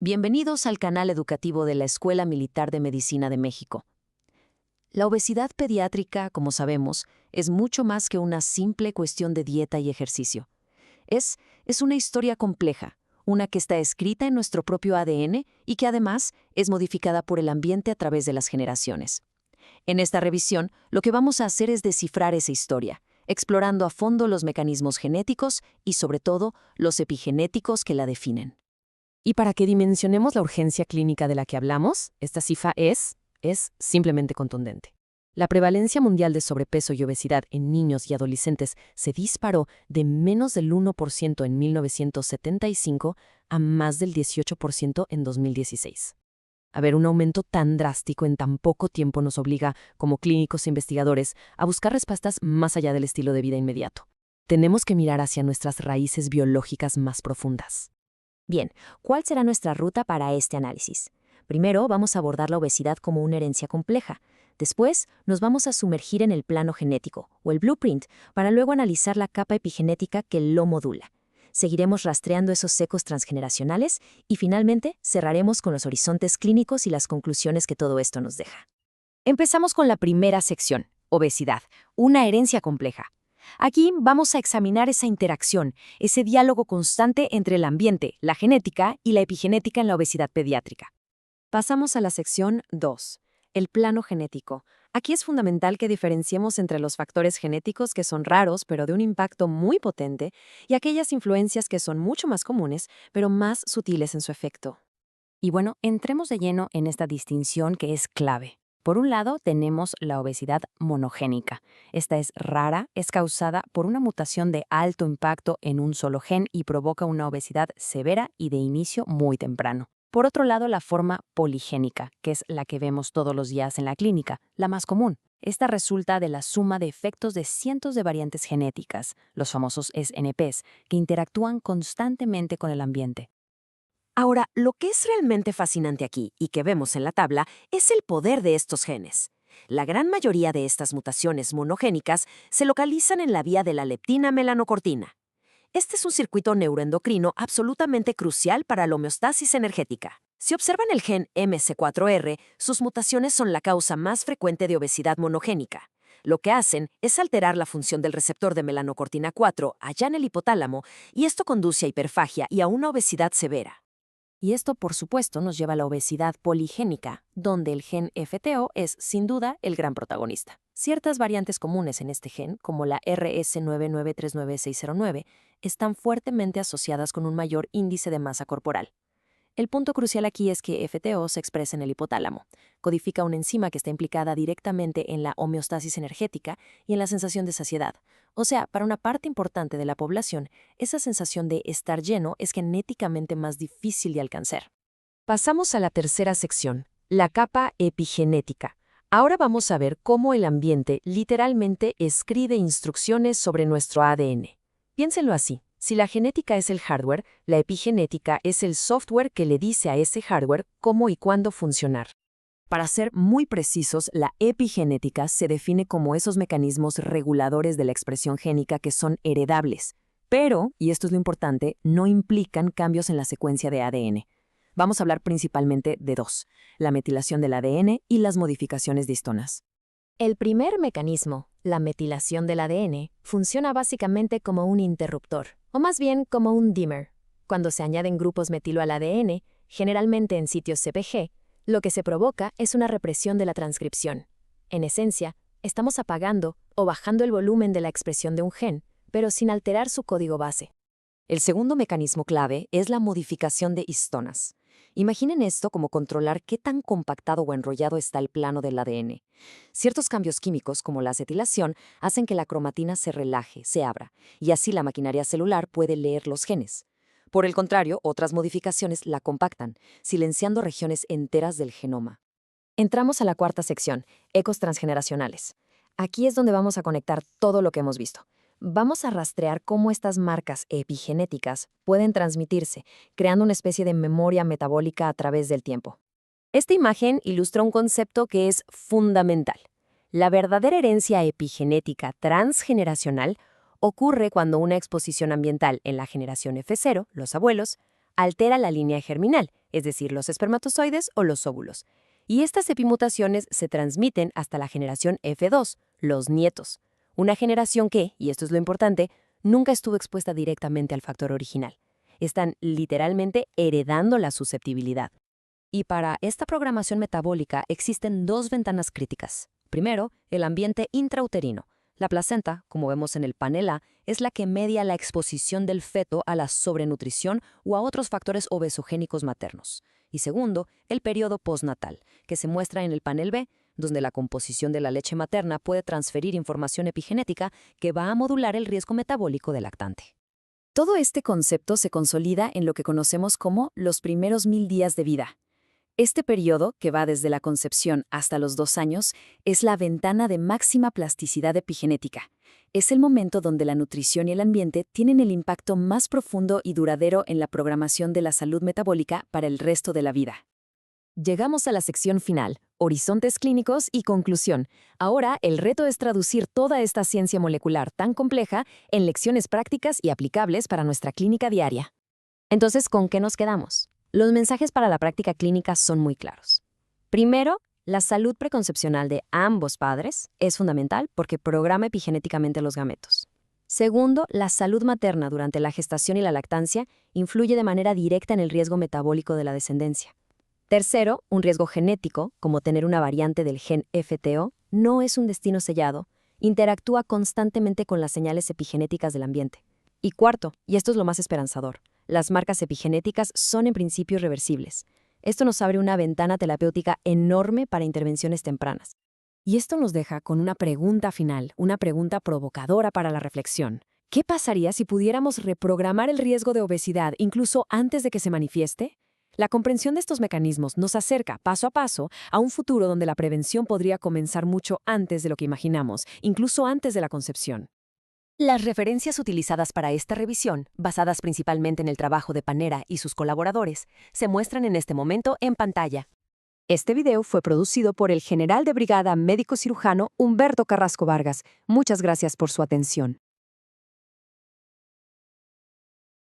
Bienvenidos al canal educativo de la Escuela Militar de Medicina de México. La obesidad pediátrica, como sabemos, es mucho más que una simple cuestión de dieta y ejercicio. Es una historia compleja, una que está escrita en nuestro propio ADN y que además es modificada por el ambiente a través de las generaciones. En esta revisión, lo que vamos a hacer es descifrar esa historia, explorando a fondo los mecanismos genéticos y, sobre todo, los epigenéticos que la definen. Y para que dimensionemos la urgencia clínica de la que hablamos, esta cifra es simplemente contundente. La prevalencia mundial de sobrepeso y obesidad en niños y adolescentes se disparó de menos del 1% en 1975 a más del 18% en 2016. A ver, un aumento tan drástico en tan poco tiempo nos obliga, como clínicos e investigadores, a buscar respuestas más allá del estilo de vida inmediato. Tenemos que mirar hacia nuestras raíces biológicas más profundas. Bien, ¿cuál será nuestra ruta para este análisis? Primero, vamos a abordar la obesidad como una herencia compleja. Después, nos vamos a sumergir en el plano genético, o el blueprint, para luego analizar la capa epigenética que lo modula. Seguiremos rastreando esos ecos transgeneracionales y finalmente cerraremos con los horizontes clínicos y las conclusiones que todo esto nos deja. Empezamos con la primera sección, obesidad, una herencia compleja. Aquí vamos a examinar esa interacción, ese diálogo constante entre el ambiente, la genética y la epigenética en la obesidad pediátrica. Pasamos a la sección 2, el plano genético. Aquí es fundamental que diferenciemos entre los factores genéticos que son raros pero de un impacto muy potente y aquellas influencias que son mucho más comunes pero más sutiles en su efecto. Y bueno, entremos de lleno en esta distinción que es clave. Por un lado, tenemos la obesidad monogénica. Esta es rara, es causada por una mutación de alto impacto en un solo gen y provoca una obesidad severa y de inicio muy temprano. Por otro lado, la forma poligénica, que es la que vemos todos los días en la clínica, la más común. Esta resulta de la suma de efectos de cientos de variantes genéticas, los famosos SNPs, que interactúan constantemente con el ambiente. Ahora, lo que es realmente fascinante aquí, y que vemos en la tabla, es el poder de estos genes. La gran mayoría de estas mutaciones monogénicas se localizan en la vía de la leptina melanocortina. Este es un circuito neuroendocrino absolutamente crucial para la homeostasis energética. Si observan el gen MC4R, sus mutaciones son la causa más frecuente de obesidad monogénica. Lo que hacen es alterar la función del receptor de melanocortina 4 allá en el hipotálamo, y esto conduce a hiperfagia y a una obesidad severa. Y esto, por supuesto, nos lleva a la obesidad poligénica, donde el gen FTO es, sin duda, el gran protagonista. Ciertas variantes comunes en este gen, como la RS9939609, están fuertemente asociadas con un mayor índice de masa corporal. El punto crucial aquí es que FTO se expresa en el hipotálamo. Codifica una enzima que está implicada directamente en la homeostasis energética y en la sensación de saciedad. O sea, para una parte importante de la población, esa sensación de estar lleno es genéticamente más difícil de alcanzar. Pasamos a la tercera sección, la capa epigenética. Ahora vamos a ver cómo el ambiente literalmente escribe instrucciones sobre nuestro ADN. Piénsenlo así. Si la genética es el hardware, la epigenética es el software que le dice a ese hardware cómo y cuándo funcionar. Para ser muy precisos, la epigenética se define como esos mecanismos reguladores de la expresión génica que son heredables, pero, y esto es lo importante, no implican cambios en la secuencia de ADN. Vamos a hablar principalmente de dos, la metilación del ADN y las modificaciones de histonas. El primer mecanismo, la metilación del ADN, funciona básicamente como un interruptor, o más bien como un dimmer. Cuando se añaden grupos metilo al ADN, generalmente en sitios CPG, lo que se provoca es una represión de la transcripción. En esencia, estamos apagando o bajando el volumen de la expresión de un gen, pero sin alterar su código base. El segundo mecanismo clave es la modificación de histonas. Imaginen esto como controlar qué tan compactado o enrollado está el plano del ADN. Ciertos cambios químicos, como la acetilación, hacen que la cromatina se relaje, se abra, y así la maquinaria celular puede leer los genes. Por el contrario, otras modificaciones la compactan, silenciando regiones enteras del genoma. Entramos a la cuarta sección, ecos transgeneracionales. Aquí es donde vamos a conectar todo lo que hemos visto. Vamos a rastrear cómo estas marcas epigenéticas pueden transmitirse, creando una especie de memoria metabólica a través del tiempo. Esta imagen ilustra un concepto que es fundamental. La verdadera herencia epigenética transgeneracional ocurre cuando una exposición ambiental en la generación F0, los abuelos, altera la línea germinal, es decir, los espermatozoides o los óvulos. Y estas epimutaciones se transmiten hasta la generación F2, los nietos. Una generación que, y esto es lo importante, nunca estuvo expuesta directamente al factor original. Están literalmente heredando la susceptibilidad. Y para esta programación metabólica existen dos ventanas críticas. Primero, el ambiente intrauterino. La placenta, como vemos en el panel A, es la que media la exposición del feto a la sobrenutrición o a otros factores obesogénicos maternos. Y segundo, el periodo postnatal, que se muestra en el panel B, donde la composición de la leche materna puede transferir información epigenética que va a modular el riesgo metabólico del lactante. Todo este concepto se consolida en lo que conocemos como los primeros 1000 días de vida. Este periodo, que va desde la concepción hasta los 2 años, es la ventana de máxima plasticidad epigenética. Es el momento donde la nutrición y el ambiente tienen el impacto más profundo y duradero en la programación de la salud metabólica para el resto de la vida. Llegamos a la sección final, horizontes clínicos y conclusión. Ahora, el reto es traducir toda esta ciencia molecular tan compleja en lecciones prácticas y aplicables para nuestra clínica diaria. Entonces, ¿con qué nos quedamos? Los mensajes para la práctica clínica son muy claros. Primero, la salud preconcepcional de ambos padres es fundamental porque programa epigenéticamente los gametos. Segundo, la salud materna durante la gestación y la lactancia influye de manera directa en el riesgo metabólico de la descendencia. Tercero, un riesgo genético, como tener una variante del gen FTO, no es un destino sellado, interactúa constantemente con las señales epigenéticas del ambiente. Y cuarto, y esto es lo más esperanzador, las marcas epigenéticas son en principio irreversibles. Esto nos abre una ventana terapéutica enorme para intervenciones tempranas. Y esto nos deja con una pregunta final, una pregunta provocadora para la reflexión. ¿Qué pasaría si pudiéramos reprogramar el riesgo de obesidad incluso antes de que se manifieste? La comprensión de estos mecanismos nos acerca paso a paso a un futuro donde la prevención podría comenzar mucho antes de lo que imaginamos, incluso antes de la concepción. Las referencias utilizadas para esta revisión, basadas principalmente en el trabajo de Panera y sus colaboradores, se muestran en este momento en pantalla. Este video fue producido por el general de brigada médico cirujano Humberto Carrasco Vargas. Muchas gracias por su atención.